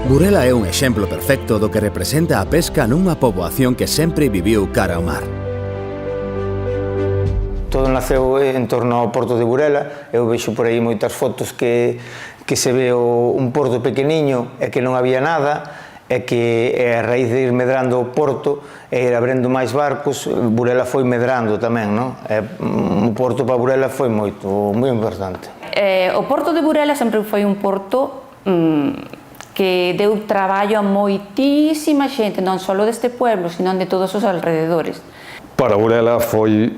Burela é un exemplo perfecto do que representa a pesca nunha poboación que sempre viviu cara ao mar. Todo naceu en torno ao porto de Burela. Eu vexo por aí moitas fotos que se ve un porto pequeniño e que non había nada, e que a raíz de ir medrando o porto e ir abrindo máis barcos, Burela foi medrando tamén, non? O porto para Burela foi moi importante. O porto de Burela sempre foi un porto que deu traballo a moitísima xente, non só deste pueblo, sino de todos os alrededores. Para Burela foi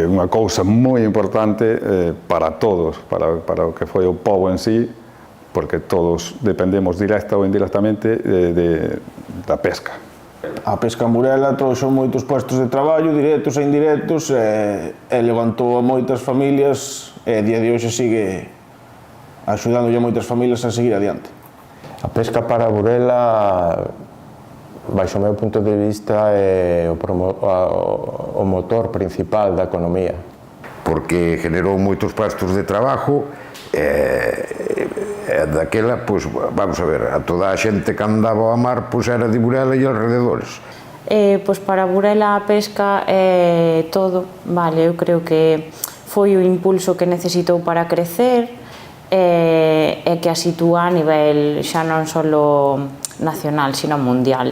unha cousa moi importante para todos, para o que foi o pobo en sí, porque todos dependemos directa ou indirectamente da pesca. A pesca en Burela trouxo moitos puestos de traballo, directos e indirectos, e levantou a moitas familias, e a día de hoxe sigue axudándolle a moitas familias a seguir adiante. A pesca para Burela, baixo o meu punto de vista, é o motor principal da economía. Porque generou moitos postos de traballo e daquela, pois, vamos a ver, a toda a xente que andaba ao mar pois era de Burela e alrededores. Pois para Burela a pesca é todo, vale, eu creo que foi o impulso que necesitou para crecer e que a sitúa a nivel xa non só nacional, sino mundial.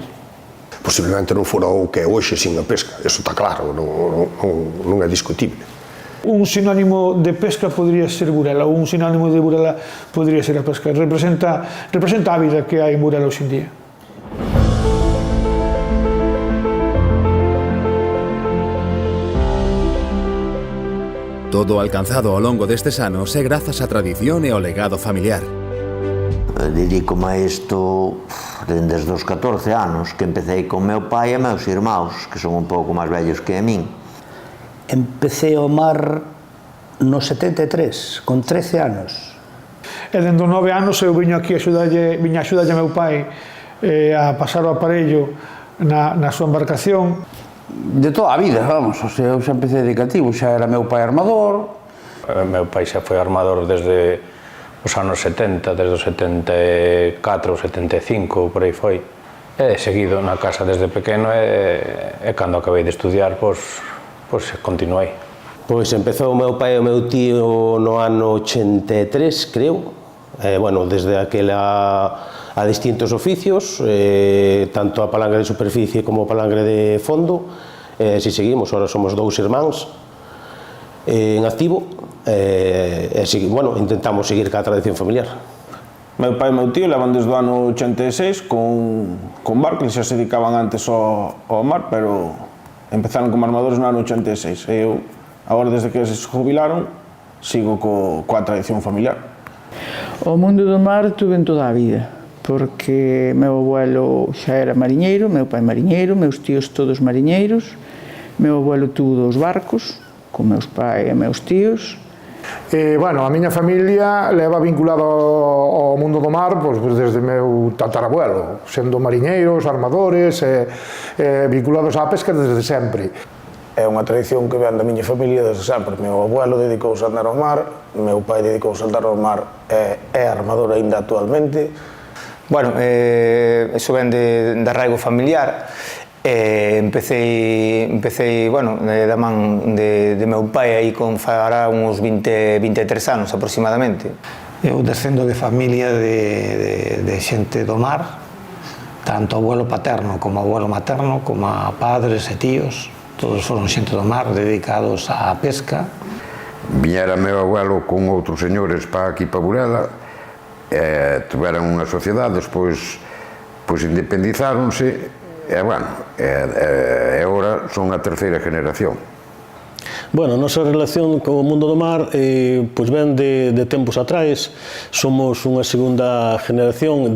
Posiblemente non fora o que é hoxe sin a pesca, eso está claro, non é discutible. Un sinónimo de pesca podría ser Burela, ou un sinónimo de Burela podría ser a pesca. Representa a vida que hai en Burela hoxe en día. Todo o alcanzado ao longo destes anos é grazas á tradición e ao legado familiar. Dedícome a isto desde os 14 anos, que empecé con meu pai e meus irmãos, que son un pouco máis vellos que a min. Empecé ao mar no 73, con 13 anos. E dende os 9 anos eu viño aquí a axudalle a meu pai a pasar o aparello na súa embarcación. De toda a vida, vamos, o sea, eu xa empecé de cativo, xa era meu pai armador. Meu pai xa foi armador desde os anos 70, desde os 74, 75, por aí foi. E seguido na casa desde pequeno e cando acabei de estudiar, pois continuei. Pois empezou o meu pai e o meu tío no ano 83, creo. Bueno, desde aquela a distintos oficios, tanto a palangre de superficie como a palangre de fondo. Si seguimos, ahora somos 2 irmáns en activo, bueno, intentamos seguir ca tradición familiar. Meu pai e meu tío levan desde o ano 86 con barco, xa se dedicaban antes ao mar, pero empezaron como armadores no ano 86. E eu, agora, desde que se jubilaron, sigo coa tradición familiar. O mundo do mar tuve en toda a vida, porque meu abuelo xa era mariñeiro, meu pai mariñeiro, meus tíos todos mariñeiros, meu abuelo tuvo 2 barcos, con meus pais e meus tíos. Bueno, a miña familia leva vinculado ao mundo do mar desde meu tatarabuelo, sendo mariñeiros, armadores, vinculados á pesca desde sempre. É unha tradición que ven da miña familia desde sempre. Meu abuelo dedicouse a andar ao mar, meu pai dedicouse a andar ao mar e é armador aínda actualmente. Bueno, iso ven de arraigo familiar. Empecé, bueno, da man de meu pai aí con fará uns 23 anos aproximadamente. Eu descendo de familia de xente do mar, tanto abuelo paterno como abuelo materno, como a padres e tíos, todos foron xente do mar dedicados á pesca. Viñera meu abuelo con outros señores para aquí para Burela, tiveron unha sociedade, despois independizáronse, e, bueno, agora son a terceira generación. Bueno, a nosa relación co mundo do mar pois ven de tempos atrás. Somos unha segunda generación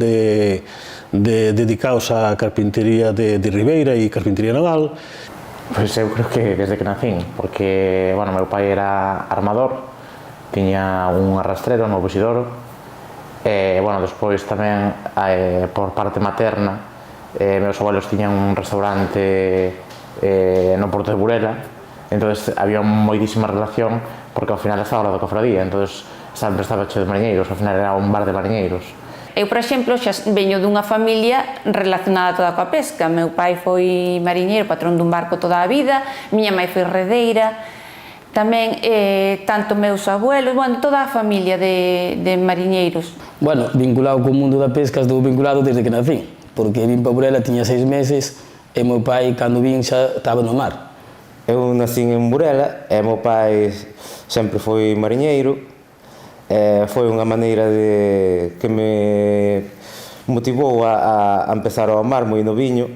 dedicados á carpintería de ribeira e carpintería naval. Pois eu creo que desde que nacín, porque, bueno, meu pai era armador, tiña un arrastrero no Buxidoro, e, bueno, despois tamén, por parte materna, meus abuelos tiñan un restaurante no Porto de Burela, entonces había moitísima relación, porque ao final estaba ao lado da cofradía, entonces sempre estaba cheo de mariñeiros, ao final era un bar de mariñeiros. Eu, por exemplo, xa veño dunha familia relacionada toda coa pesca. Meu pai foi mariñeiro, patrón dun barco toda a vida, miña mãe foi redeira, tamén tanto meus abuelos, bueno, toda a familia de mariñeiros. Bueno, vinculado co mundo da pesca estou vinculado desde que nací, porque vim para Burela, tiña 6 meses, e meu pai, cando vin, xa estaba no mar. Eu nací en Burela e meu pai sempre foi mariñeiro. Foi unha maneira que me motivou a empezar ao mar moi noviño.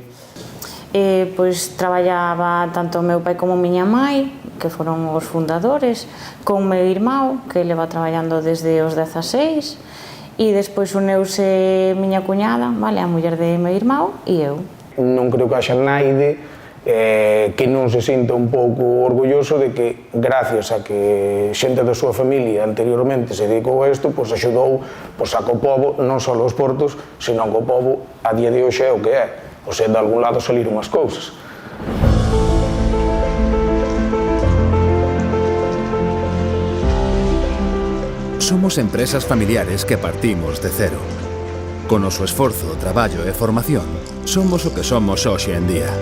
Pois traballaba tanto o meu pai como a miña mãe, que foron os fundadores, con o meu irmão, que leva traballando desde os 16, e despois uneuse miña cuñada, vale, a muller de meu irmão, e eu. Non creo que haxa naide que non se sinta un pouco orgulloso de que, gracias a que xente da súa familia anteriormente se dedicou a isto, pois axudou a que o pobo, non só os portos, senón que o pobo a día de hoxe é o que é. O sea, de algún lado saliron as cousas. Somos empresas familiares que partimos de cero. Con o noso esforzo, traballo e formación, somos o que somos hoxe en día.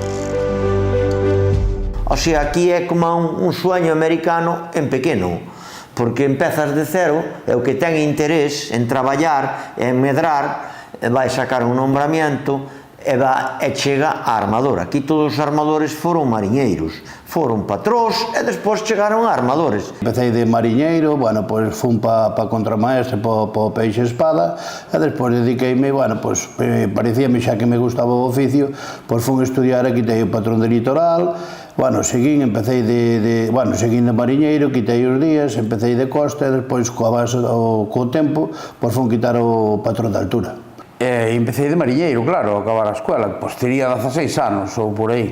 O sea, aquí é como un sueño americano en pequeno, porque empezas de cero e o que ten interés en traballar, en medrar, vai sacar un nombramiento e chega a armador. Aquí todos os armadores foron mariñeiros, foron patróns e despois chegaron a armadores. Empecé de mariñeiro, bueno, pois fun pa contramaestre, po peixe espada, e despois dediqueime, bueno, pois parecíame xa que me gustaba o oficio, pois fun estudiar e quitei o patrón de litoral. Bueno, seguín, empecé seguín de mariñeiro, quitei os días, empecé de costa e despois co tempo, pois fun quitar o patrón de altura. Empecé de mariñeiro, claro, a acabar a escola, pois tería 16 anos ou por aí.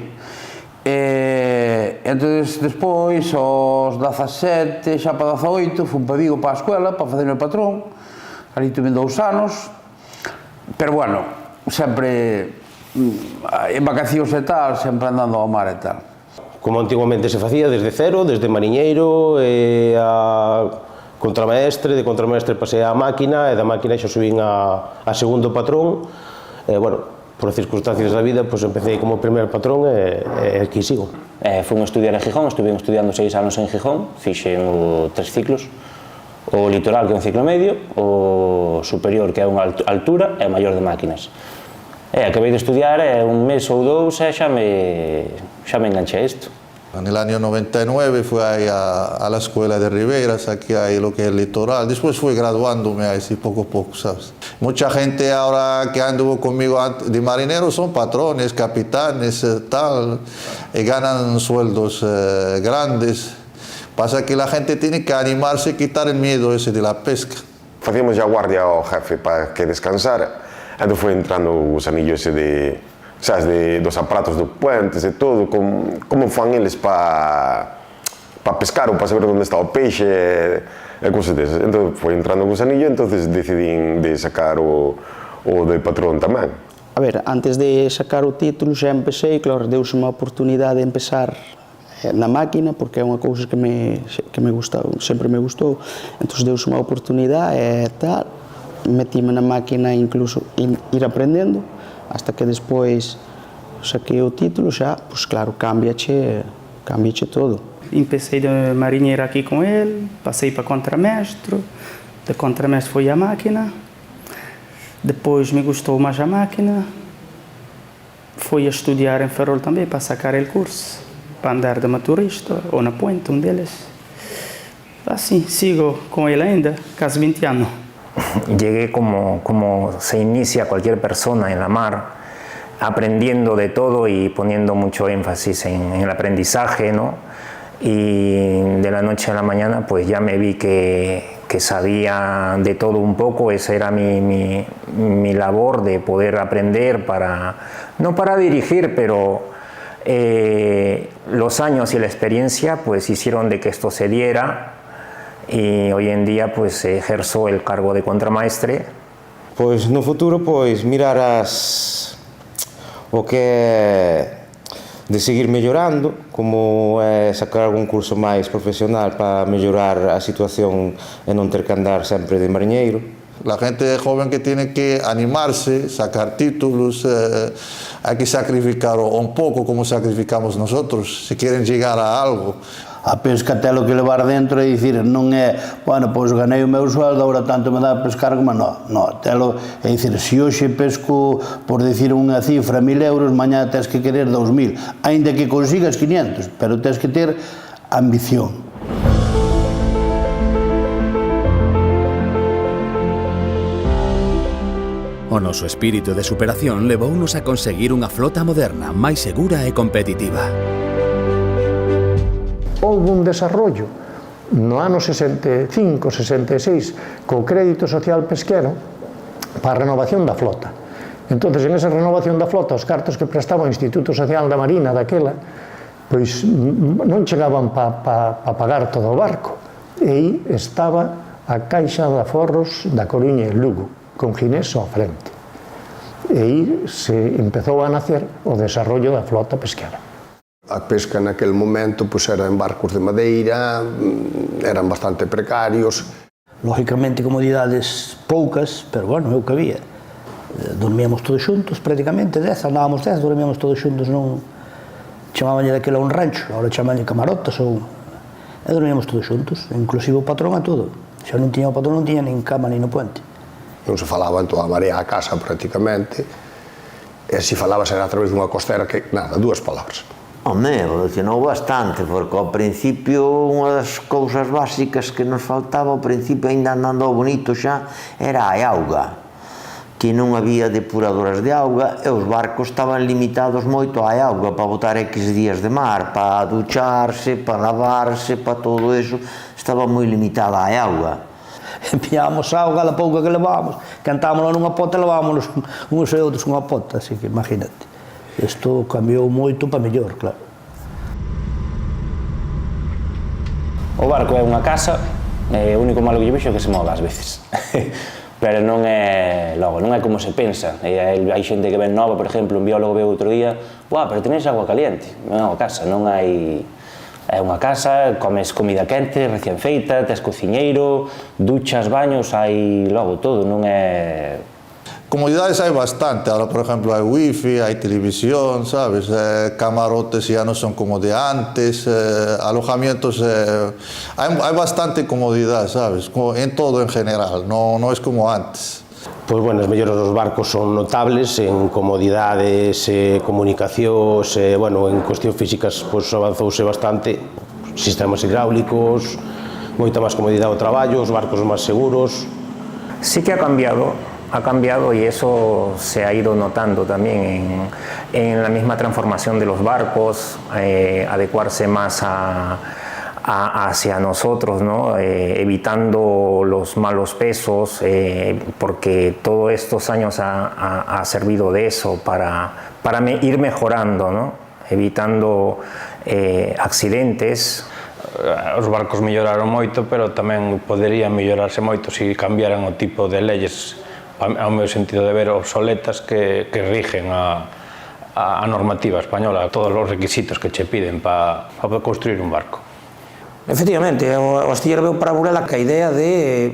Entón, despois, aos 17, xa para 18, fun para Vigo para a escola, para facerme patrón. Ali tuve 2 anos, pero bueno, sempre en vacacións e tal, sempre andando ao mar e tal. Como antiguamente se facía, desde cero, desde mariñeiro a contramaestre, de contramaestre pasei á máquina, e da máquina xa subín a segundo patrón. Bueno, por circunstancias da vida, pois empecé como primer patrón e aquí sigo. Fui a estudiar en Gijón, estuve estudiando 6 anos en Gijón, fixen 3 ciclos, o litoral, que é un ciclo medio, o superior, que é unha altura, e o maior de máquinas. Acabei de estudiar, un mes ou 2, e xa me enganché a isto. En el año 99 fui a la escuela de Riberas, aquí hay lo que es el litoral. Después fui graduándome así poco a poco, ¿sabes? Mucha gente ahora que anduvo conmigo de marinero son patrones, capitanes, tal, y ganan sueldos grandes. Pasa que la gente tiene que animarse y quitar el miedo ese de la pesca. Facíamos ya guardia ao jefe para que descansara. Entón foi entrando os anillos dos aparatos do puentes e todo, como fan eles para pescar ou para saber onde está o peixe e cousas desas. Entón foi entrando con os anillos, entón decidín de sacar o de patrón tamén. A ver, antes de sacar o título xa empecé, claro, deuse unha oportunidade de empezar na máquina, porque é unha cousa que me gustou, sempre me gustou. Entón deuse unha oportunidade e tal, metíme na máquina incluso ir aprendendo, hasta que despois saquei o título xa, pois claro, cambiache todo. Empecé de mariñeiro aqui com ele, passei para contramestre, de contramestre fui à máquina, depois me gostou mais a máquina, fui a estudar em Ferrol também para sacar o curso, para andar de motorista ou na ponte, um deles. Assim, sigo com ele ainda, quase 20 anos. Llegué como se inicia cualquier persona en la mar, aprendiendo de todo y poniendo mucho énfasis en el aprendizaje, ¿no? Y de la noche a la mañana pues ya me vi que sabía de todo un poco. Esa era mi labor, de poder aprender no para dirigir, pero los años y la experiencia pues hicieron de que esto se diera. Y hoy en día pues ejerzo el cargo de contramaestre. Pois no futuro pois mirar o que é de seguir mellorando, como é sacar algún curso máis profesional para mellorar a situación e non ter que andar sempre de mariñeiro. La gente joven que tiene que animarse, sacar títulos, hay que sacrificar un poco como sacrificamos nosotros, si quieren llegar a algo. A pesca telo que levar dentro e dicir, non é, bueno, pois ganei o meu sueldo, agora tanto me dá a pescar como non. Non, telo, é dicir, se hoxe pesco, por dicir unha cifra, 1.000 euros, mañá tens que querer 2.000, aínda que consigas 500, pero tens que ter ambición. O noso espírito de superación levounos a conseguir unha flota moderna, máis segura e competitiva. Houve un desarrollo no ano 65-66 co crédito social pesquero para a renovación da flota. Entón, en esa renovación da flota, os cartos que prestaba o Instituto Social da Marina daquela, pois non chegaban para pagar todo o barco. E aí estaba a Caixa de Aforros da Coruña e Lugo, con Ginés ao frente. E aí se empezou a nacer o desarrollo da flota pesquera. A pesca naquele momento pois era en barcos de madeira, eran bastante precarios. Lógicamente comodidades poucas, pero bueno, é o que había. Dormíamos todos xuntos, prácticamente 10, andábamos 10, dormíamos todos xuntos, non chamabanlle daquela un rancho, agora chamabanlle camarotas ou... E dormíamos todos xuntos, inclusive o patrón a todo. Xa non tiña o patrón, non tiña nin cama nin no puente. Non se falaba en toda a marea a casa prácticamente, e se falaba era a través dunha costera que, nada, 2 palabras. Home, evolucionou bastante, porque ao principio unha das cousas básicas que nos faltaba ao principio, ainda andando ao bonito xa, era a auga, que non había depuradoras de auga e os barcos estaban limitados moito á auga para botar X días de mar, para ducharse, para lavarse, para todo eso, estaba moi limitada á auga. Empiábamos auga, a pouca que levábamos, cantámosla nunha pota e levámonos uns e outros nunha pota, así que imagínate. Isto cambiou moito para mellor, claro. O barco é unha casa, o único malo que lle vexo é que se move ás veces. Pero non é, logo, non é como se pensa. Hai xente que ven nova, por exemplo, un biólogo veo outro día, pero tenéis agua caliente. Non é unha casa, non hai... É unha casa, comes comida quente, recién feita, tes cociñeiro, duchas, baños, hai logo todo, non é... Comodidades hay bastante, ahora por ejemplo hay wifi, hay televisión, ¿sabes? Camarotes ya no son como de antes, alojamientos, hay bastante comodidad, ¿sabes? En todo en general, no es como antes. Pois, bueno, as melloras dos barcos son notables en comodidades, comunicacións, bueno, en cuestións físicas pois avanzouse bastante, sistemas hidráulicos, moita máis comodidade ao traballo, os barcos máis seguros. Sí que ha cambiado y eso se ha ido notando también en la misma transformación de los barcos, adecuarse más hacia nosotros, ¿no? Evitando los malos pesos, porque todos estos años ha servido de eso para ir mejorando, ¿no? Evitando accidentes. Os barcos melloraron moito, pero tamén poderían mellorarse moito se cambiaran o tipo de leyes, ao meu sentido de ver, obsoletas que rigen a normativa española, todos os requisitos que che piden para construir un barco. Efectivamente, o astillero veu para Burela que a idea de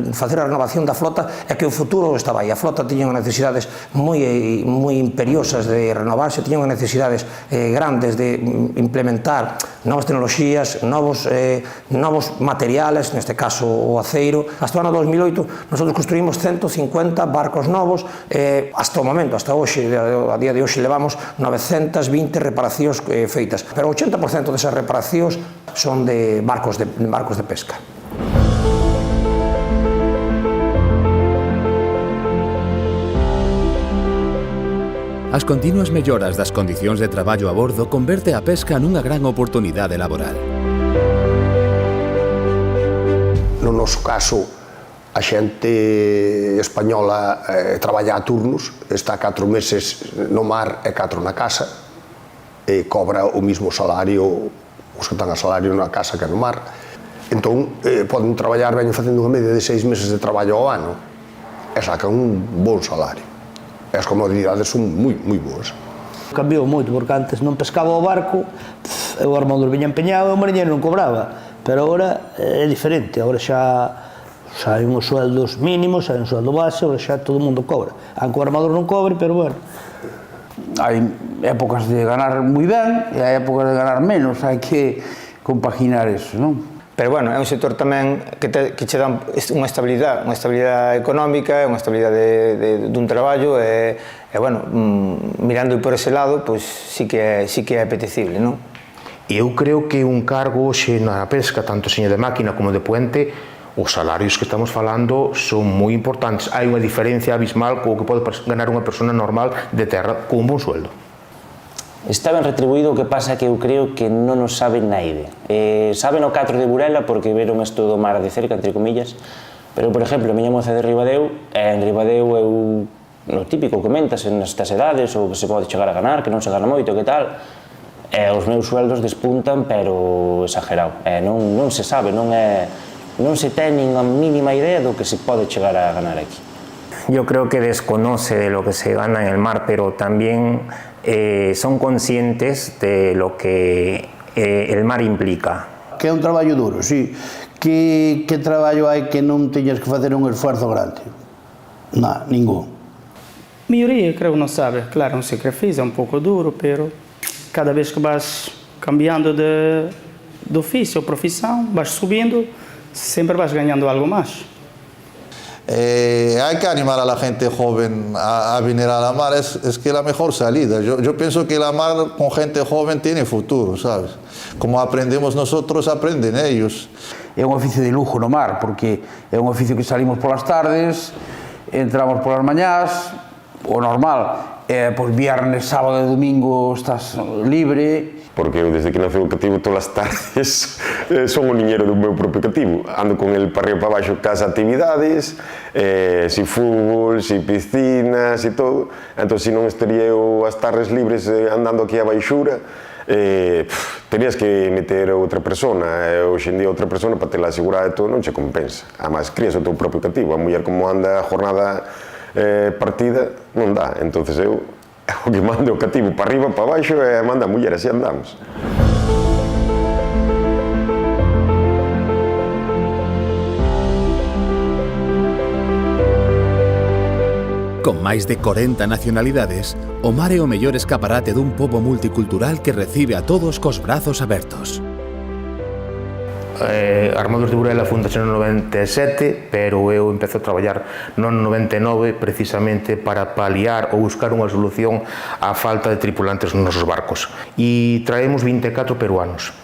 facer a renovación da flota é que o futuro estaba aí. A flota tiña necesidades moi imperiosas de renovarse, tiña necesidades grandes de implementar novas tecnoloxías, novos materiales, neste caso o aceiro. Hasta o ano 2008 nosotros construímos 150 barcos novos, hasta o momento, hasta hoxe, a día de hoxe levamos 920 reparacións feitas, pero o 80% desas reparacións son de barcos de pesca. As continuas melloras das condicións de traballo a bordo converte a pesca nunha gran oportunidade laboral. No noso caso, a xente española traballa a turnos, está 4 meses no mar e 4 na casa, e cobra o mismo salario, os que están a salario na casa que no mar. Entón, poden traballar, veñen facendo unha media de 6 meses de traballo ao ano e sacan un bon salario. E as comodidades son moi boas. Cambiou moito, porque antes non pescaba o barco, o armador viña empeñado e o mariñeiro non cobraba, pero agora é diferente, agora xa Hai uns sueldos mínimos, hai un sueldo base, xa todo o mundo cobra. Aunque o armador non cobre, pero bueno. Hai épocas de ganar moi ben e hai épocas de ganar menos, hai que compaginar eso, non? Pero bueno, é un sector tamén que che dá unha estabilidade económica, unha estabilidade dun traballo e bueno, mirando por ese lado, pois sí que é apetecible, non? E eu creo que un cargo hoxe na pesca, tanto seña de máquina como de puente, os salarios que estamos falando son moi importantes. Hai unha diferencia abismal co que pode ganar unha persona normal de terra con un bon sueldo. Está ben retribuído, o que pasa que eu creo que non o sabe naide. Saben o 4 de Burela porque veron isto do mar de cerca, entre comillas, pero, por exemplo, a miña moza de Ribadeo, en Ribadeo eu, no típico que comentas nestas edades, ou que se pode chegar a ganar, que non se gana moito, que tal, os meus sueldos despuntan, pero exagerado. Non se sabe, non se ten nin a mínima idea do que se pode chegar a ganar aquí. Yo creo que desconoce de lo que se gana en el mar, pero también son conscientes de lo que el mar implica. Que é un traballo duro, sí. Que traballo hai que non teñas que facer un esforzo grande? Non, ningún. A maioria, creio, não sabe. Claro, um sacrifício, é um pouco duro, pero cada vez que vas cambiando de ofício ou profissão, vas subindo, sempre vas ganhando algo mais. Hay que animar a la gente joven a venir a la mar, es que la mejor salida. Yo pienso que la mar con gente joven tiene futuro, ¿sabes? Como aprendemos nosotros, aprenden ellos. É un oficio de lujo no mar, porque é un oficio que salimos polas tardes, entramos polas mañás, o normal, pois viernes, sábado e domingo estás libre. Porque eu, desde que nací o cativo, todas as tardes son o niñero do meu propio cativo. Ando con el para arriba para baixo casa actividades, si fútbol, si piscinas e todo. Entón, se non estaría eu as tardes libres andando aquí a baixura, terías que meter outra persona. Hoxe en día outra persona para tela asegurada e todo non che compensa. Además, crías o teu propio cativo. A muller como anda a jornada partida, non dá. Entonces eu o que manda o cativo para arriba, para baixo e manda a muller, así andamos. Con máis de 40 nacionalidades, o mar é o mellor escaparate dun pobo multicultural que recibe a todos cos brazos abertos. Armadores de Burela fundaxe no 97, pero eu empezo a traballar no 99 precisamente para paliar ou buscar unha solución á falta de tripulantes nos nosos barcos. E traemos 24 peruanos.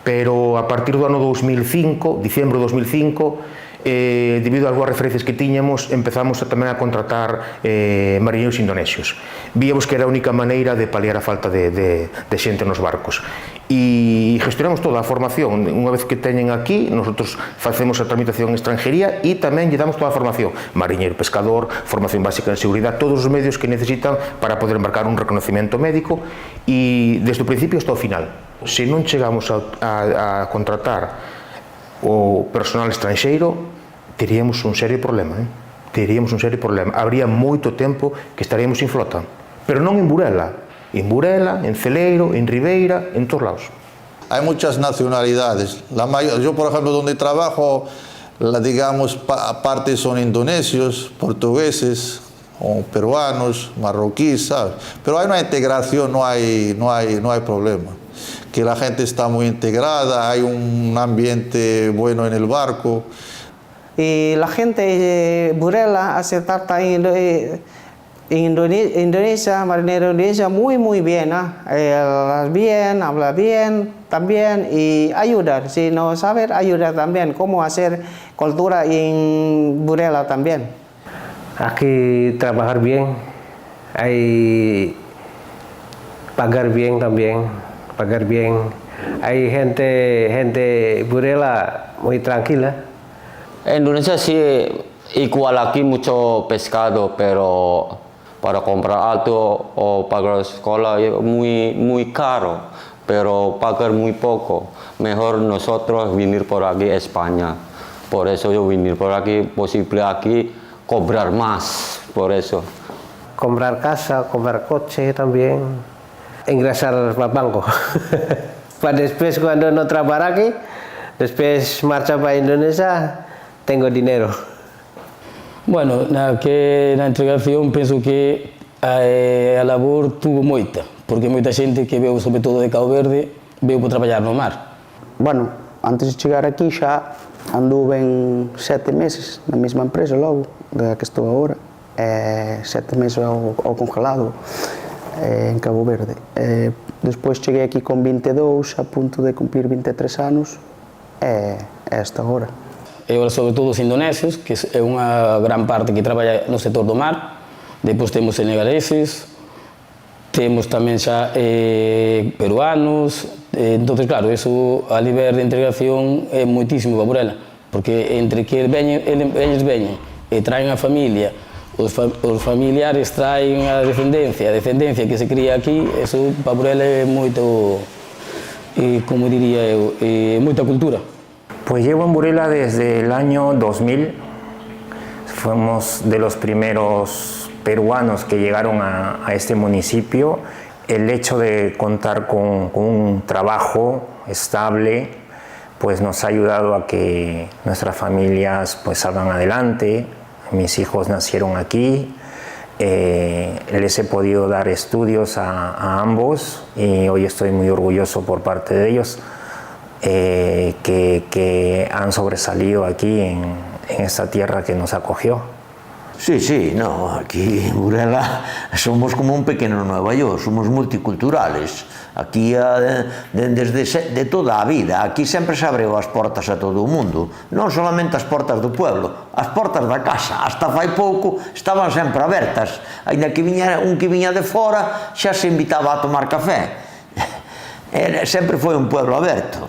Pero a partir do ano 2005, diciembro de 2005, debido a algunhas referencias que tiñamos, empezamos tamén a contratar mariñeiros indonesios. Víamos que era a única maneira de paliar a falta de xente nos barcos. E gestionamos toda a formación. Unha vez que teñen aquí, nosotros facemos a tramitación en extranjería e tamén lle damos toda a formación. Mariñeiro, pescador, formación básica en seguridade, todos os medios que necesitan para poder embarcar un reconocimiento médico e desde o principio hasta o final. Se non chegamos a contratar o personal estranxeiro, teríamos un serio problema. Teríamos un serio problema. Habría moito tempo que estaríamos sin flota. Pero non en Burela. En Burela, en Celeiro, en Ribeira, en todos lados. Hay muchas nacionalidades. Yo, por ejemplo, donde trabajo, digamos, aparte son indonesios, portugueses, o peruanos, marroquíes, ¿sabes? Pero hay una integración, no hay problema. Que la gente está muy integrada, hay un ambiente bueno en el barco. Y la gente de Burela hace tarta Indonesia, marinero Indonesia muy bien, habla bien también y ayuda, si no saber ayuda también, cómo hacer cultura en Burela también. Hay que trabajar bien, hay pagar bien también, pagar bien. Hay gente Burela muy tranquila. En Indonesia sí, igual aquí mucho pescado, pero para comprar alto o pagar escuela es muy caro, pero pagar muy poco. Mejor nosotros venir por aquí a España. Por eso yo venir por aquí, posible aquí cobrar más, por eso. Comprar casa, comprar coche también, ingresar al banco. Para después cuando no trabajar aquí, después marcha para Indonesia, tengo dinero. Bueno, na entregación penso que a labor tuvo moita, porque moita xente que veu, sobre todo de Cabo Verde, veu por traballar no mar. Bueno, antes de chegar aquí xa anduve en 7 meses na mesma empresa logo, da que estou agora, 7 meses ao congelado en Cabo Verde. Despois cheguei aquí con 22, a punto de cumplir 23 anos, e hasta agora. E agora, sobre todo, os indonesios, que é unha gran parte que traballa no sector do mar. Depois temos senegaleses, temos tamén xa peruanos. Entón, claro, eso a nivel de integración é moitísimo para Burela, porque entre que eles veñen e traen a familia, os familiares traen a descendencia que se cría aquí, eso para Burela é moito, como diría eu, moita cultura. Pues llevo en Burela desde el año 2000, fuimos de los primeros peruanos que llegaron a este municipio. El hecho de contar con un trabajo estable pues nos ha ayudado a que nuestras familias pues salgan adelante. Mis hijos nacieron aquí, les he podido dar estudios a ambos y hoy estoy muy orgulloso por parte de ellos. Que han sobresalido aquí en esta tierra que nos acogió. Sí, no, aquí en Burela somos como un pequeno Nueva York, somos multiculturales. Aquí, desde de toda a vida, aquí sempre se abreu as portas a todo o mundo. Non solamente as portas do pueblo, as portas da casa. Hasta fai pouco estaban sempre abertas. Ainda que viña un que viña de fora, xa se invitaba a tomar café. Sempre foi un pueblo aberto.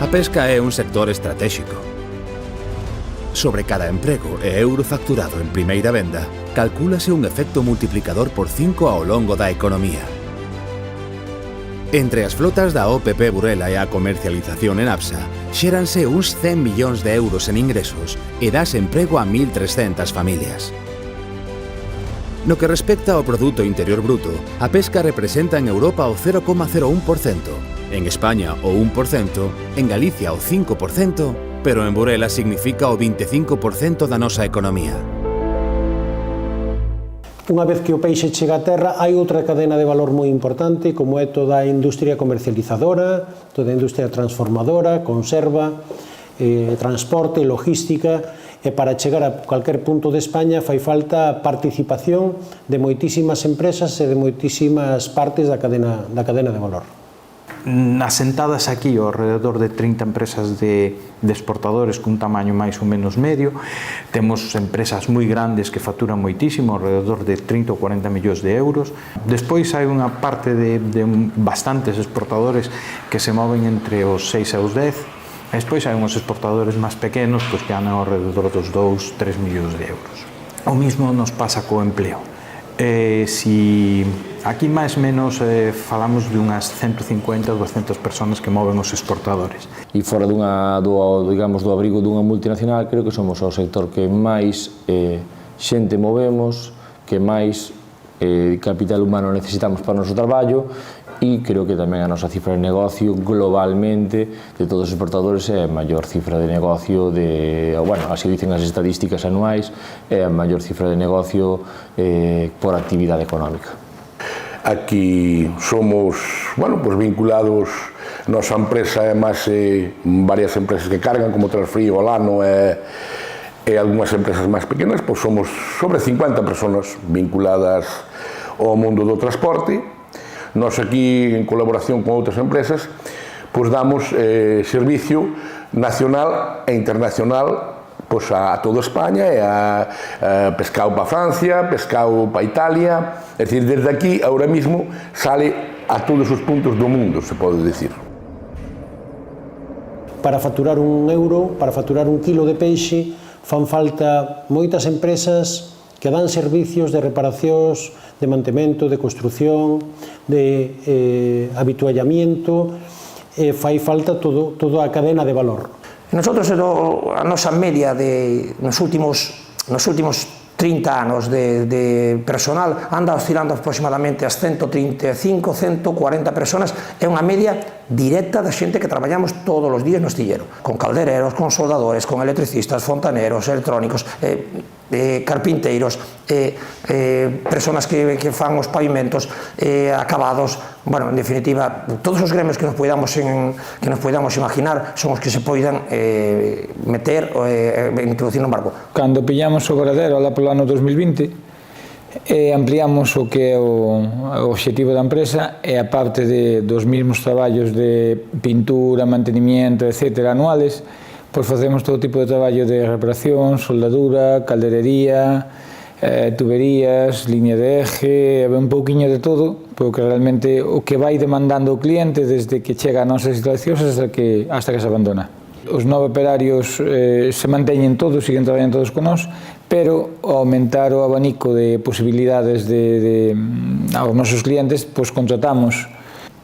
A pesca é un sector estratégico. Sobre cada emprego e euro facturado en primeira venda, calcúlase un efecto multiplicador por 5 ao longo da economía. Entre as flotas da OPP Burela e a comercialización en APSA, xéranse uns 100 millóns de euros en ingresos e das emprego a 1.300 familias. No que respecta ao Produto Interior Bruto, a pesca representa en Europa o 0,01%, en España o 1%, en Galicia o 5%, pero en Burela significa o 25% da nosa economía. Unha vez que o peixe chega a terra, hai outra cadena de valor moi importante, como é toda a industria comercializadora, toda a industria transformadora, conserva, transporte, logística, e para chegar a calquer punto de España fai falta participación de moitísimas empresas e de moitísimas partes da cadena de valor. Asentadas aquí ao redor de 30 empresas de exportadores cun tamaño máis ou menos medio. Temos empresas moi grandes que facturan moitísimo, ao redor de 30 ou 40 millóns de euros. Despois hai unha parte de bastantes exportadores que se moven entre os 6 e os 10. Despois hai uns exportadores máis pequenos que andan ao redor dos 2-3 millóns de euros. O mismo nos pasa co empleo. Aquí máis ou menos falamos de unhas 150 ou 200 personas que moven os exportadores. E fora do abrigo dunha multinacional, creo que somos o sector que máis xente movemos, que máis capital humano necesitamos para o noso traballo, e creo que tamén a nosa cifra de negocio globalmente de todos os exportadores é a maior cifra de negocio así dicen as estadísticas anuais, é a maior cifra de negocio por actividade económica. Aquí somos, vinculados, nosa empresa é máis varias empresas que cargan, como Transfrío, Olano e algunhas empresas máis pequenas, somos sobre 50 persoas vinculadas ao mundo do transporte. Nós aquí, en colaboración con outras empresas, damos servicio nacional e internacional a toda España, e a pescado para Francia, pescado para Italia, é dicir, desde aquí, ahora mismo, sale a todos os puntos do mundo, se pode dicir. Para facturar un euro, para facturar un kilo de peixe, fan falta moitas empresas que dan servicios de reparacións, de mantemento, de construción, de habituallamiento, fai falta toda a cadena de valor. Nosotros, a nosa media nos últimos 3 30 anos de personal anda oscilando aproximadamente as 135, 140 personas, é unha media directa da xente que traballamos todos os días no astillero, con caldereros, con soldadores, con electricistas, fontaneros, electrónicos, carpinteiros, personas que fan os pavimentos, acabados, bueno, en definitiva, todos os gremios que nos podamos imaginar son os que se poidan meter e introducir no barco. Cando pillamos o Gradero alá polo ano 2020, ampliamos o que é o obxectivo da empresa e a parte dos mesmos traballos de pintura, mantenimiento, etc. anuales, pois facemos todo tipo de traballo de reparación, soldadura, calderería, tuberías, línea de eje, un pouquiño de todo, porque realmente o que vai demandando o cliente desde que chega a nosas instalacións hasta que se abandona. Os 9 operarios se manteñen todos, siguen traballando todos con nós, pero ao aumentar o abanico de posibilidades aos nosos clientes, pois contratamos.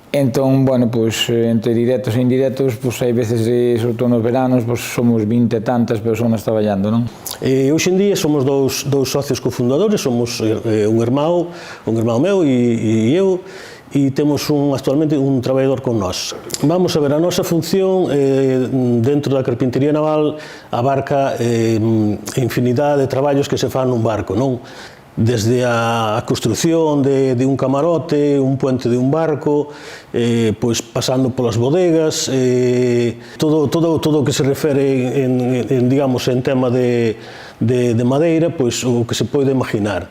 Entón, bueno, pois entre directos e indirectos, pois hai veces, sobre todo nos veranos, pois somos 20 e tantas persoas traballando, non? Hoxe en día somos dous socios cofundadores, somos un irmão meu e eu, e temos actualmente un traballador con nós. Vamos a ver, a nosa función dentro da carpintería naval abarca infinidade de traballos que se fan nun barco, non? Desde a construción de un camarote, un puente de un barco, pois pasando polas bodegas, todo o que se refere en tema de madeira, pois o que se pode imaginar.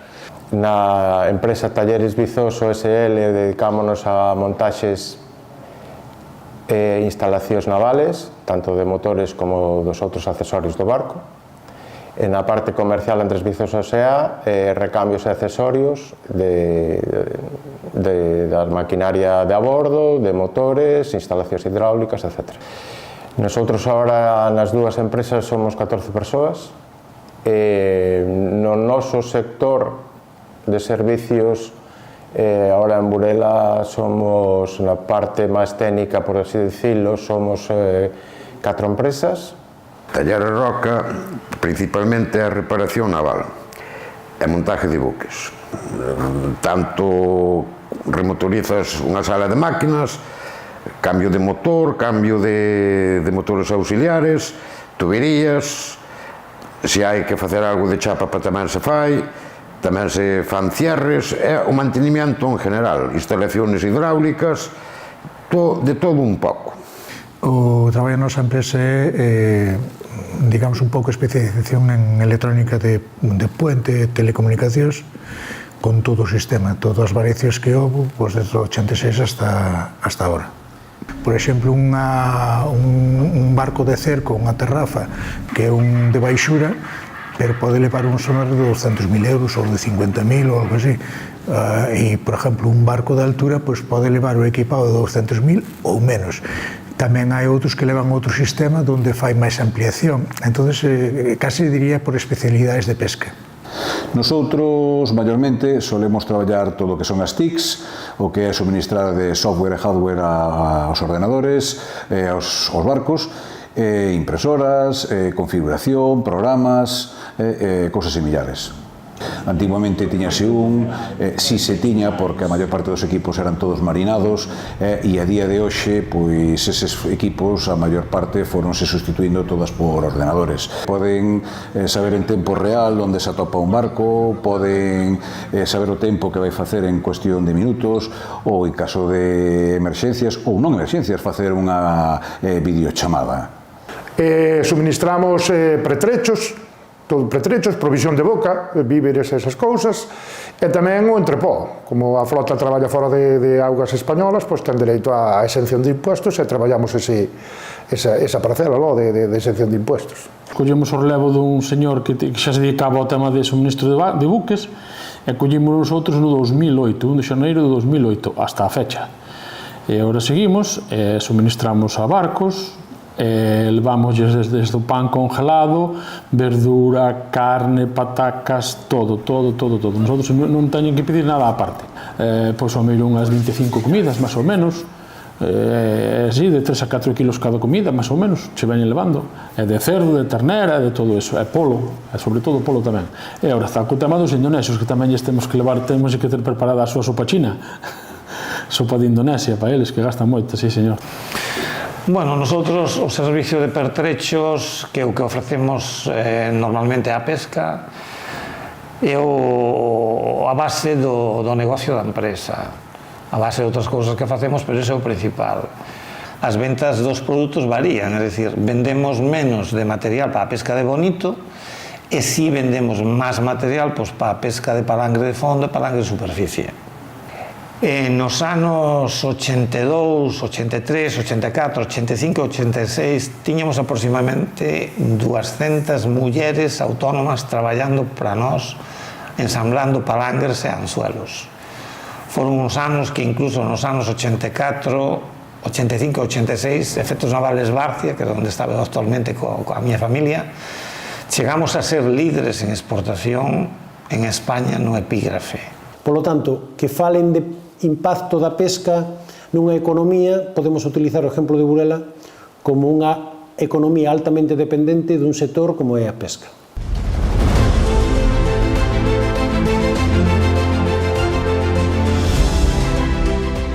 Na empresa Talleres Vizoso SL dedicámonos a montaxes e instalacións navales, tanto de motores como dos outros accesorios do barco. E na parte comercial Andrés Vizoso S.A. recambios e accesorios da maquinaria de a bordo, de motores, instalacións hidráulicas, etc. Nosotros agora nas dúas empresas somos 14 persoas. No noso sector de servicios, ahora en Burela somos, na parte máis técnica, por así decirlo, somos 4 empresas. Talleres Roca, principalmente a reparación naval e montaje de buques. Tanto remotorizas unha sala de máquinas, cambio de motor, cambio de motores auxiliares, tuberías, se hai que facer algo de chapa tamén se fai, tamén se fan cierres, é o mantenimiento en general, instalacións hidráulicas, de todo un pouco. O traballo na nosa empresa é, digamos, un pouco especialización en electrónica de puente, telecomunicacións, con todo o sistema, todas as variacións que houve, desde o 86 hasta agora. Por exemplo, un barco de cerco, unha terrafa, que é un de baixura, pero pode levar un sonar de 200.000 euros ou de 50.000 ou algo así. E, por exemplo, un barco de altura pode levar o equipado de 200.000 ou menos. Tamén hai outros que levan outro sistema onde fai máis ampliación. Entón, casi diría por especialidades de pesca. Nosotros, maiormente, solemos traballar todo o que son as TICs, o que é suministrar de software e hardware aos ordenadores, aos barcos, impresoras, configuración, programas, cousas similares. Antiguamente tiñase si se tiña, porque a maior parte dos equipos eran todos marinados, e a día de hoxe, pois eses equipos, a maior parte, foronse sustituindo todas por ordenadores. Poden saber en tempo real onde se atopa un barco, poden saber o tempo que vai facer en cuestión de minutos, ou en caso de emerxencias, ou non emerxencias, facer unha videochamada. Suministramos pretrechos, provisión de boca, víveres e esas cousas, e tamén o entrepó. Como a flota traballa fora de augas españolas, pois ten dereito a exención de impuestos e traballamos esa parcela de exención de impuestos. Collemos o relevo dun señor que xa se dedicaba ao tema de suministro de buques e collimos nosotros no 2008, 1 de xaneiro de 2008, hasta a fecha. E agora seguimos, suministramos a barcos, levamos desde o pan congelado, verdura, carne, patacas, todo. Nosotros non teñen que pedir nada aparte. Pois ao menos unhas 25 comidas, máis ou menos, así, de 3 a 4 kilos cada comida, máis ou menos, che veñen levando. É de cerdo, de ternera, de todo eso. É polo, e sobre todo polo tamén. E agora está co tema dos indonesios, que tamén lles temos que levar, temos que ter preparada a súa sopa china. Sopa de Indonesia, para eles, que gastan moito, sí, señor. Bueno, nosotros o servicio de pertrechos que o que ofrecemos normalmente á pesca é a base do negocio da empresa, a base de outras cousas que facemos, pero ese é o principal. As ventas dos produtos varían, é dicir, vendemos menos de material para a pesca de bonito e si vendemos máis material para a pesca de palangre de fondo e palangre de superficie. Nos anos 82, 83, 84, 85 e 86 tiñamos aproximadamente 200 mulleres autónomas traballando para nós, ensamblando palangres e anzuelos. Foron uns anos que incluso nos anos 84, 85 e 86, Efectos Navales Barcia, que é onde estaba actualmente coa miña familia, chegamos a ser líderes en exportación en España no epígrafe. Polo tanto, que falen de impacto da pesca nunha economía, podemos utilizar o exemplo de Burela como unha economía altamente dependente dun sector como é a pesca.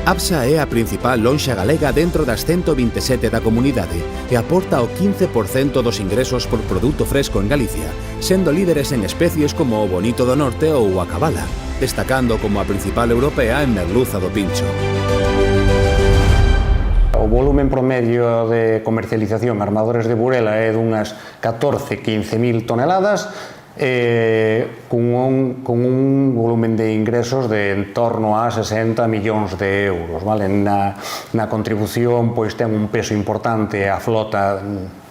ABSA é a principal lonxa galega dentro das 127 da comunidade e aporta o 15% dos ingresos por produto fresco en Galicia, sendo líderes en especies como o bonito do norte ou a cabala, destacando como a principal europea en merluza do pincho. O volumen promedio de comercialización armadores de Burela é dunhas 14-15.000 toneladas, con un volumen de ingresos de en torno a 60 millóns de euros. Na contribución ten un peso importante a flota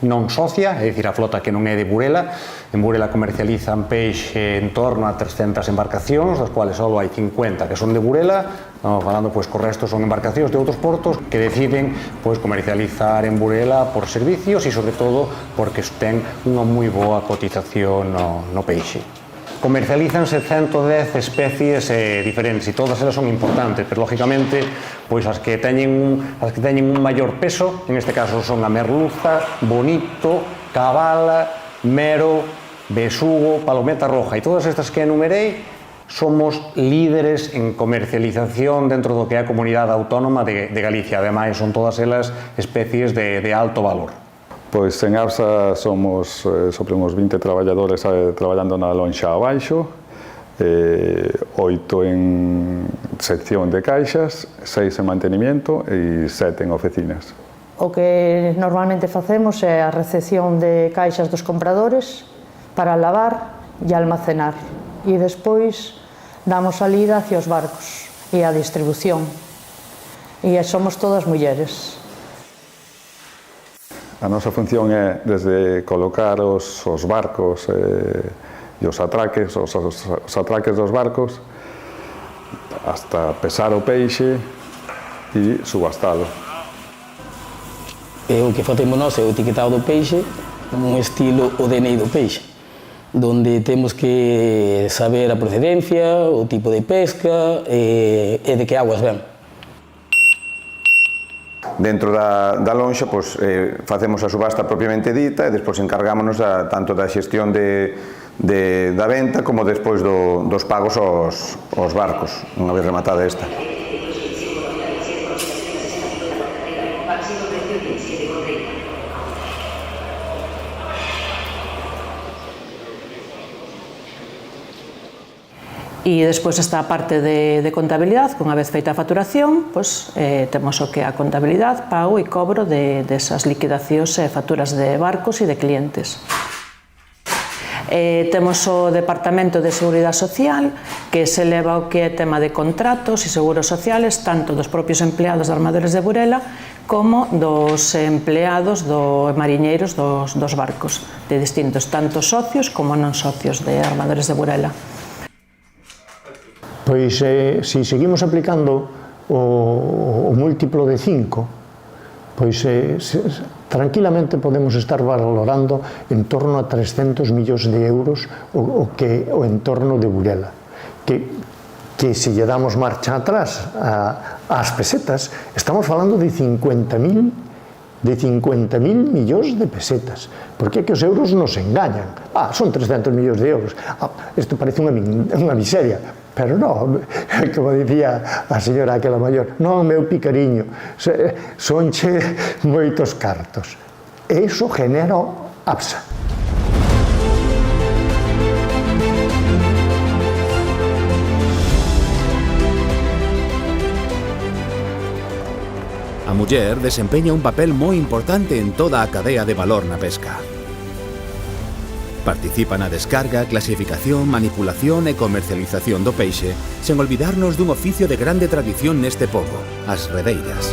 non socia, é dicir, a flota que non é de Burela. En Burela comercializan peixe en torno a 300 embarcacións, das cuales só hai 50 que son de Burela. Falando co resto son embarcacións de outros portos que deciden comercializar en Burela por servicios e sobre todo porque ten unha moi boa cotización no peixe. Comercialízanse 110 especies diferentes e todas elas son importantes, pero lógicamente as que teñen un maior peso, en este caso son a merluza, bonito, cabala, mero, besugo, palometa roja e todas estas que enumerei somos líderes en comercialización dentro do que é a comunidade autónoma de Galicia. Ademais, son todas elas especies de alto valor. Pois en ABSA somos sobre uns 20 traballadores traballando na lonxa abaixo, 8 en sección de caixas, 6 en mantenimiento e 7 en oficinas. O que normalmente facemos é a recepción de caixas dos compradores para lavar e almacenar. E despois damos salida hacia os barcos e a distribución. E somos todas mulleres. A nosa función é desde colocar os barcos e os atraques dos barcos hasta pesar o peixe e subastalo. O que facemos nós é o etiquetado do peixe un estilo o DNI do peixe, donde temos que saber a procedencia, o tipo de pesca e de que aguas ven. Dentro da lonxa facemos a subasta propiamente dita e despois encargámonos tanto da xestión da venta como despois dos pagos aos barcos, unha vez rematada esta. E despois está a parte de contabilidade, que unha vez feita a facturación, temos o que é a contabilidade, pago e cobro desas liquidacións e facturas de barcos e de clientes. Temos o Departamento de Seguridade Social, que se leva o que é tema de contratos e seguros sociales, tanto dos propios empleados de Armadores de Burela como dos empleados mariñeiros dos barcos, de distintos, tanto socios como non socios de Armadores de Burela. Pois, se seguimos aplicando o múltiplo de 5, pois tranquilamente podemos estar valorando en torno a 300 millóns de euros o entorno de Burela, que que se lle damos marcha atrás ás pesetas, estamos falando de 50.000 millóns de pesetas. Porque é que os euros nos engañan. Son 300 millóns de euros. Isto parece unha miseria. Pero non, como dicía a señora aquela maior, non, meu picariño, sonche moitos cartos. E iso genera APSA. A muller desempeña un papel moi importante en toda a cadea de valor na pesca. Participa na descarga, clasificación, manipulación e comercialización do peixe, sen olvidarnos dun oficio de grande tradición neste pobo, as redeiras.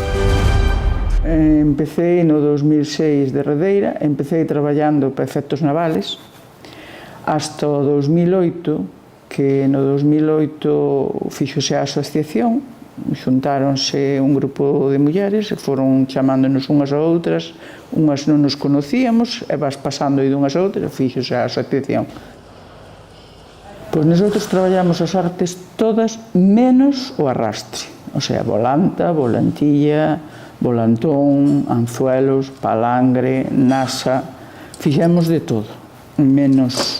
Empecé no 2006 de redeira, empecé traballando para efectos navales, hasta o 2008, que no 2008 fixose a asociación, xuntáronse un grupo de mulleres e foron chamándonos unhas a outras, unhas non nos conocíamos e vas pasando de unhas a outras e fixose a asociación. Pois nosotros traballamos as artes todas menos o arrastre, o sea, volanta, volantilla, volantón, anzuelos, palangre, nasa, fixemos de todo, menos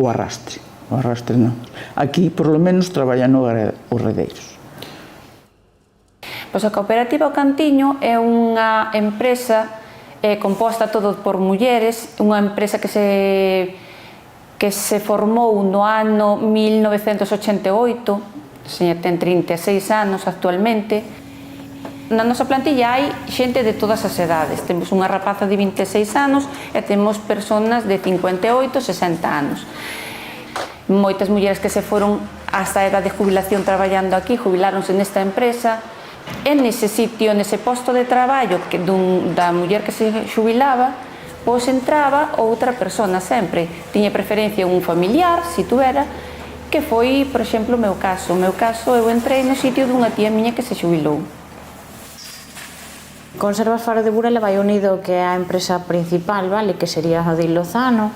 o arrastre non. Aquí, por lo menos, traballan os redeiros. Pois a Cooperativa O Cantiño é unha empresa composta todo por mulleres, unha empresa que se formou no ano 1988, ten 36 anos actualmente. Na nosa plantilla hai xente de todas as edades, temos unha rapaza de 26 anos e temos personas de 58, 60 anos. Moitas mulleres que se foron hasta a edad de jubilación traballando aquí, jubiláronse nesta empresa. E nese sitio, nese posto de traballo da muller que se xubilaba, pois entraba outra persona sempre. Tiña preferencia un familiar, se tuvera, que foi, por exemplo, o meu caso. O meu caso, eu entrei no sitio dunha tía miña que se xubilou. Conservas Faro de Burela vai unido que é a empresa principal, vale, que sería a de Lozano.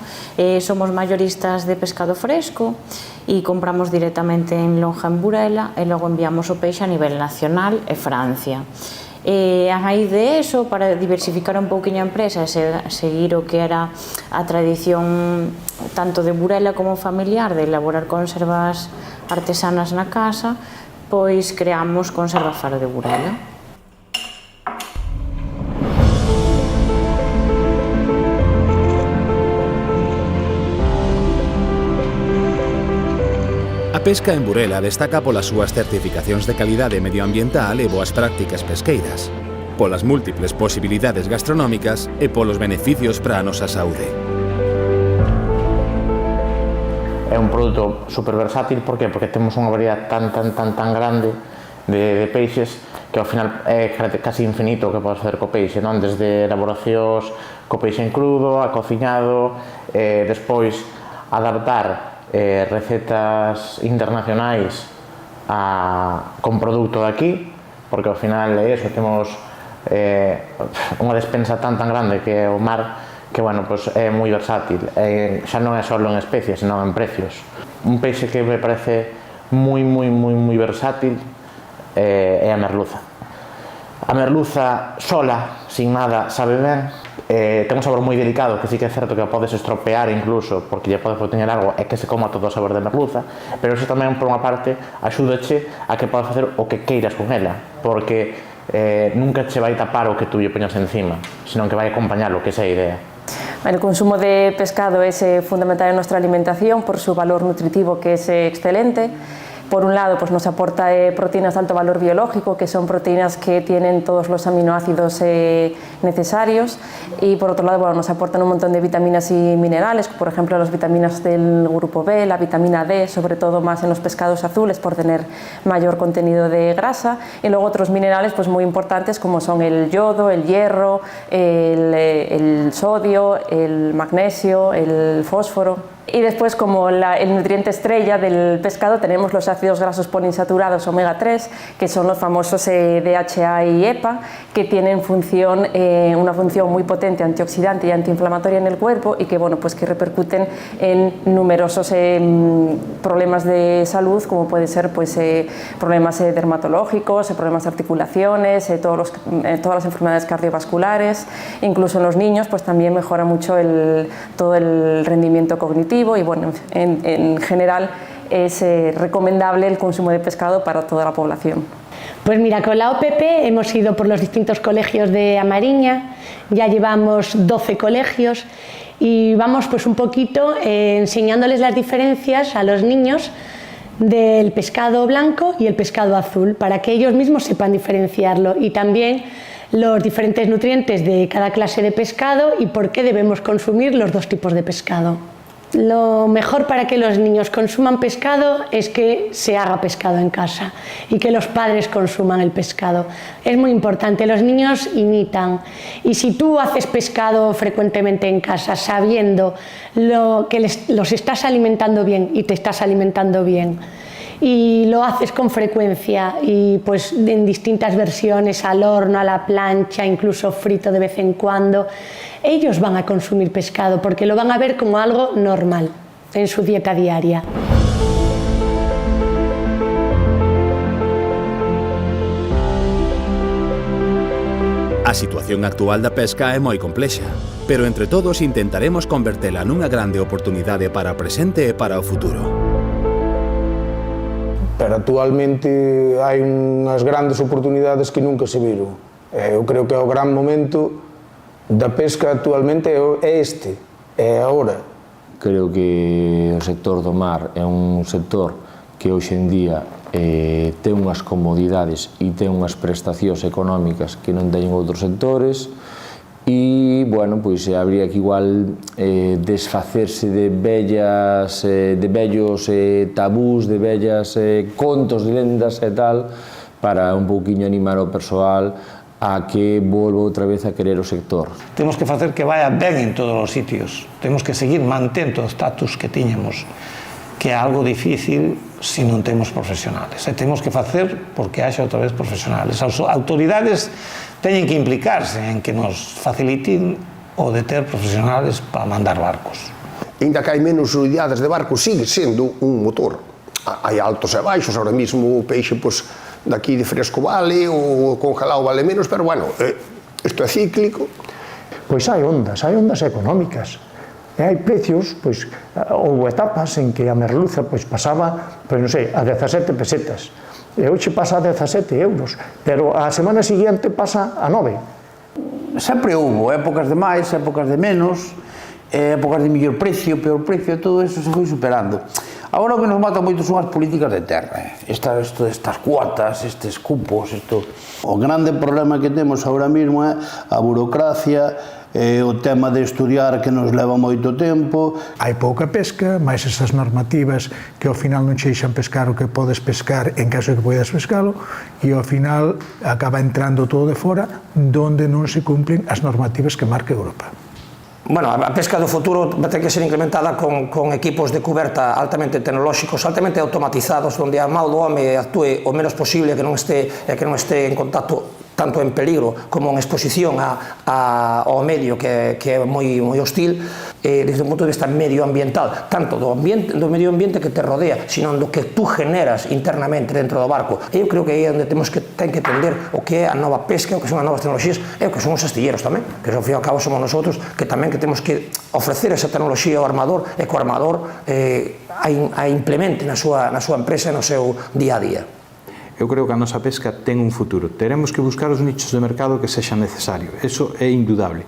Somos mayoristas de pescado fresco e compramos directamente en lonja en Burela e logo enviamos o peixe a nivel nacional e Francia. A raíz de eso, para diversificar un pouquinho a empresa e seguir o que era a tradición tanto de Burela como familiar de elaborar conservas artesanas na casa, pois creamos Conservas Faro de Burela. A pesca en Burela destaca polas súas certificacións de calidade medioambiental e boas prácticas pesqueiras, polas múltiples posibilidades gastronómicas e polos beneficios para a nosa saúde. É un produto super versátil, por qué? Porque temos unha variedade tan grande de peixes que ao final é casi infinito o que podes facer co peixe, non? Desde elaboracións co peixe en crudo, a cociñado, despois adaptar recetas internacionais con produto de aquí, porque ao final é eso, temos unha despensa tan grande que é o mar, que bueno, pues é moi versátil, xa non é só en especies, senón en precios. Un peixe que me parece moi versátil é a merluza. A merluza sola, sin nada, sabe ben, ten un sabor moi delicado, que sí que é certo que podes estropear incluso, porque lle podes teñer algo e que se coma todo o sabor de merluza, pero iso tamén, por unha parte, axúdache a que podes facer o que queiras con ela, porque nunca che vai tapar o que tú lle poñas encima, senón que vai acompañalo, que esa é a idea. El consumo de pescado es fundamental en nuestra alimentación por su valor nutritivo, que es excelente. Por un lado, pues nos aporta proteínas de alto valor biológico, que son proteínas que tienen todos los aminoácidos necesarios, y por otro lado, bueno, nos aportan un montón de vitaminas y minerales, por ejemplo las vitaminas del grupo B, la vitamina D, sobre todo más en los pescados azules por tener mayor contenido de grasa, y luego otros minerales pues muy importantes como son el yodo, el hierro, el sodio, el magnesio, el fósforo. Y después, como el nutriente estrella del pescado, tenemos los ácidos grasos poliinsaturados omega 3, que son los famosos DHA y EPA, que tienen una función muy potente antioxidante y antiinflamatoria en el cuerpo y que, bueno, pues que repercuten en numerosos problemas de salud, como puede ser pues, problemas dermatológicos, problemas de articulaciones, todas las enfermedades cardiovasculares. Incluso en los niños pues también mejora mucho todo el rendimiento cognitivo y, bueno, en general es recomendable el consumo de pescado para toda la población. Pues mira, con la OPP hemos ido por los distintos colegios de A Mariña, ya llevamos 12 colegios y vamos pues un poquito enseñándoles las diferencias a los niños del pescado blanco y el pescado azul, para que ellos mismos sepan diferenciarlo, y también los diferentes nutrientes de cada clase de pescado y por qué debemos consumir los dos tipos de pescado. Lo mejor para que los niños consuman pescado es que se haga pescado en casa y que los padres consuman el pescado. Es muy importante, los niños imitan, y si tú haces pescado frecuentemente en casa sabiendo que los estás alimentando bien y te estás alimentando bien, y lo haces con frecuencia y pues en distintas versiones, al horno, a la plancha, incluso frito de vez en cuando, ellos van a consumir pescado porque lo van a ver como algo normal en su dieta diaria. A situación actual da pesca é moi complexa, pero entre todos intentaremos convertela nunha grande oportunidade para o presente e para o futuro. Pero actualmente hai unhas grandes oportunidades que nunca se viron. Eu creo que o gran momento da pesca actualmente é este, é agora. Creo que o sector do mar é un sector que hoxe en día ten unhas comodidades e ten unhas prestacións económicas que non teñen outros sectores, e, bueno, pois habría que igual desfacerse de vellos tabús, de vellas contos de lendas e tal, para un pouquiño animar o persoal a que volva outra vez a querer o sector. Temos que facer que vaya ben en todos os sitios, temos que seguir mantendo o status que tiñamos, que é algo difícil se non temos profesionales, e temos que facer porque haxa outra vez profesionales. As autoridades teñen que implicarse en que nos faciliten o de ter profesionales para mandar barcos. Ainda que hai menos unidades de barcos, sigue sendo un motor. Hai altos e baixos, ahora mismo o peixe daqui de Fresco vale, o congelado vale menos, pero bueno, isto é cíclico. Pois hai ondas económicas. E hai precios, pois, houve etapas en que a merluza pasaba, pois non sei, a 17 pesetas. E hoxe pasa a 17 euros, pero a semana seguinte pasa a 9. Sempre houve épocas de máis, épocas de menos, épocas de mellor precio, peor precio, todo eso se foi superando. Agora o que nos mata moito son as políticas de terra, estas cuotas, estes cupos, o grande problema que temos agora mesmo é a burocracia, o tema de estudiar que nos leva moito tempo. Hai pouca pesca, máis esas normativas que ao final non che deixan pescar o que podes pescar en caso de que podes pescalo, e ao final acaba entrando todo de fora donde non se cumplen as normativas que marca Europa. Bueno, a pesca do futuro vai ter que ser implementada con equipos de cuberta altamente tecnolóxicos, altamente automatizados, onde a mão do home actúe o menos posible, que non este en contacto tanto en peligro como en exposición ao medio que é moi hostil, desde un punto de vista medioambiental, tanto do medio ambiente que te rodea, sino do que tú generas internamente dentro do barco. E eu creo que aí é onde ten que tender o que é a nova pesca, o que son as novas tecnoloxías, e o que son os astilleros tamén, que ao fin e ao cabo somos nosotros que tamén que temos que ofrecer esa tecnoloxía ao armador, e que o armador a implemente na súa empresa e no seu día a día. Eu creo que a nosa pesca ten un futuro. Teremos que buscar os nichos de mercado que sexa necesario. Eso é indudable.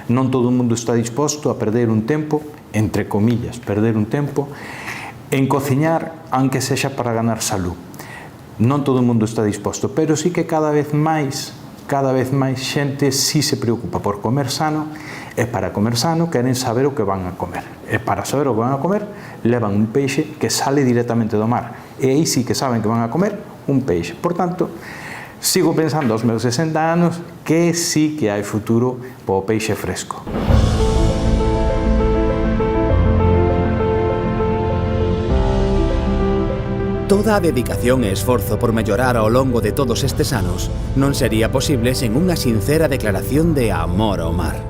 Non todo o mundo está disposto a perder un tempo, entre comillas, perder un tempo, en cociñar, aunque sexa para ganar salud. Non todo o mundo está disposto, pero sí que cada vez máis xente sí se preocupa por comer sano, e para comer sano queren saber o que van a comer. E para saber o que van a comer, levan un peixe que sale directamente do mar. E aí sí que saben que van a comer un peixe. Por tanto, sigo pensando aos meus 60 anos que sí que hai futuro para o peixe fresco. Toda a dedicación e esforzo por mellorar ao longo de todos estes anos non sería posible sen unha sincera declaración de amor ao mar.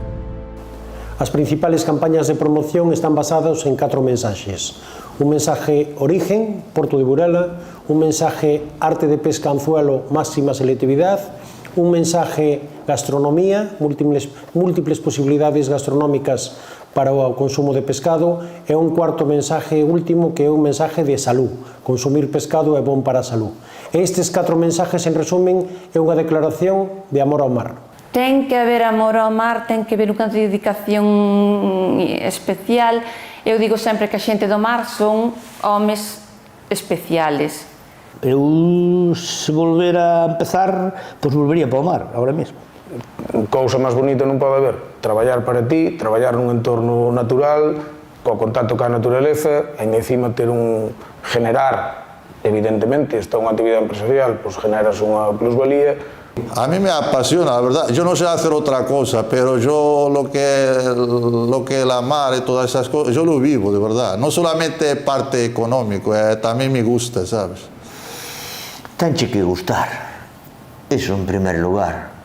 As principales campañas de promoción están basadas en 4 mensaxes. Un mensaje origen, Porto de Burela, un mensaje arte de pesca anzuelo, máxima selectividad, un mensaje gastronomía, múltiples posibilidades gastronómicas para o consumo de pescado e un cuarto mensaje último que é un mensaje de salud. Consumir pescado é bon para a salud. E estes 4 mensajes, en resumen, é unha declaración de amor ao mar. Ten que haber amor ao mar, ten que haber unha dedicación especial. Eu digo sempre que a xente do mar son homes especiales. Eu, se volver a empezar, pois volvería para o mar, agora mesmo. Cousa máis bonita non pode haber. Traballar para ti, traballar nun entorno natural, co contacto ca naturaleza, e encima ter generar, evidentemente, esta é unha actividade empresarial, pois generas unha plusvalía. A mí me apasiona, la verdad. Yo no sé hacer otra cosa, pero yo lo que la mar y todas esas cosas, yo lo vivo, de verdad. No solamente parte económico, también me gusta, ¿sabes? Tenche que gustar. Eso en primer lugar.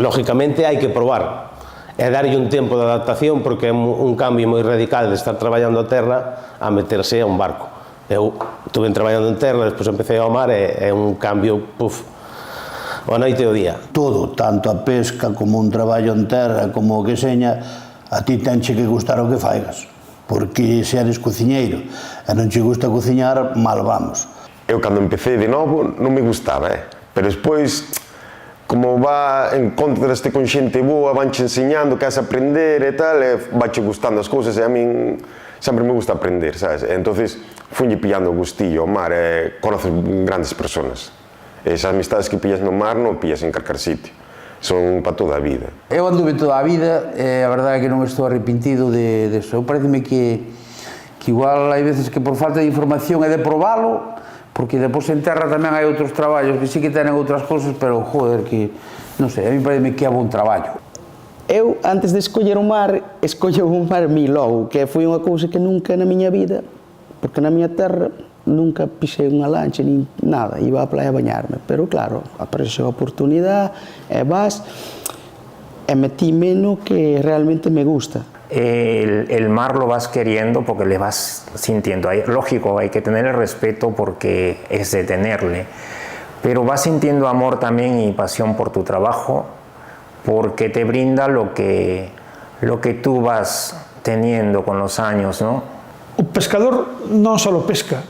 Lógicamente hai que probar e darlle un tempo de adaptación porque é un cambio moi radical de estar traballando a terra a meterse a un barco. Eu estuve traballando en terra, despois empecé ao mar e é un cambio, a noite e o día. Todo, tanto a pesca como un traballo en terra, como o que seña, a ti tenche que gustar o que faigas. Porque se eres cociñeiro e non che gusta cociñar, mal vamos. Eu cando empecé de novo non me gustaba, pero despois, como va en contraste con xente boa, vanche enseñando, queres aprender e tal, e vache gustando as cousas, e a min sempre me gusta aprender, sabes? E entonces funlle pillando o gustillo ao mar e conoces grandes personas. Esas amistades que pillas no mar non pillas en calquer sitio, son para toda a vida. Eu anduve toda a vida e a verdade é que non estou arrepentido de eso. Pareceme que igual hai veces que por falta de información é de probalo, porque depois en terra tamén hai outros traballos que sí que tenen outras cousas, pero joder, que non sei, a mí pareceme que é bon traballo. Eu, antes de escoller o mar, escolleu o mar mi logo, que foi unha cousa que nunca na miña vida, porque na miña terra nunca pisei unha lancha nin nada, iba á playa a bañarme, pero claro, apareceu a oportunidade e vas e metíme no que realmente me gusta. El mar lo vas queriendo porque le vas sintiendo, lógico, hay que tener el respeto porque es de tenerle, pero vas sintiendo amor también y pasión por tu trabajo porque te brinda lo que tú vas teniendo con los años, ¿no? O pescador non só pesca,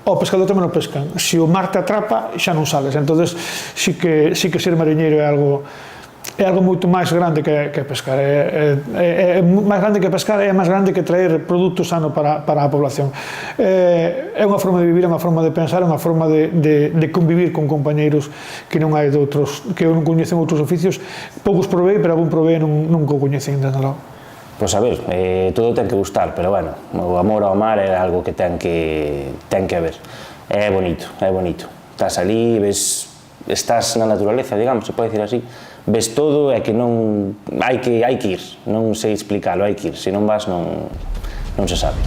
o pescador tamén o pescan. Se o mar te atrapa, xa non sales. Entonces, sí que ser mariñeiro é algo moito máis grande que pescar. É máis grande que pescar, é máis grande que traer produtos sanos para a población. É unha forma de vivir, é unha forma de pensar, é unha forma de convivir con compañeiros que non hai de outros, que non coñecen outros oficios. Poucos provei, pero algún provei non o coñecen desde logo. Pois a ver, todo ten que gustar, pero bueno, o amor ao mar é algo que ten que haber. É bonito, é bonito. Estás ali, estás na naturaleza, digamos, se pode dicir así, ves todo e que non hai que ir, non sei explicalo, hai que ir, se non vas non se sabe.